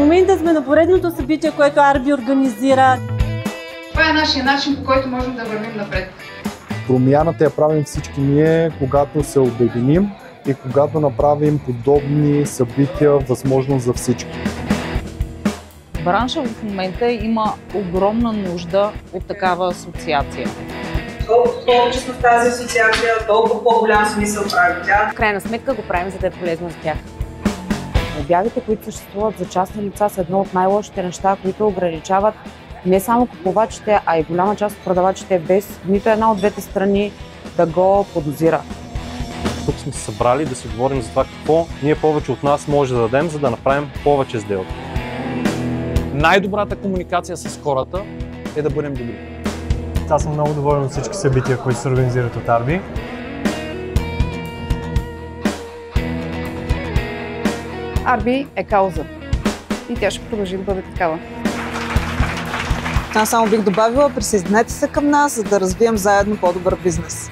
момента сме на поредното събитие, което Арби организира. Това е нашия начин, по който можем да вървим напред. Промяната я правим всички ние, когато се обединим и когато направим подобни събития възможно за всички. Бранша в момента има огромна нужда от такава асоциация. Колкото повече сме в тази асоциация, толкова по-голям смисъл прави тя. В крайна сметка го правим, за да е полезно за тях. Обявите, които съществуват за частни лица, са едно от най-лошите неща, които ограничават не само купувачите, а и голяма част от продавачите, без нито една от двете страни да го подозира. Тук сме се събрали да си говорим за това какво ние повече от нас може да дадем, за да направим повече сделки. Най-добрата комуникация с хората е да бъдем добри. Аз съм много доволен от всички събития, които се организират от Арби. Арби е кауза и тя ще продължи да бъде такава. Аз само бих добавила, присъединете се към нас, за да развием заедно по-добър бизнес.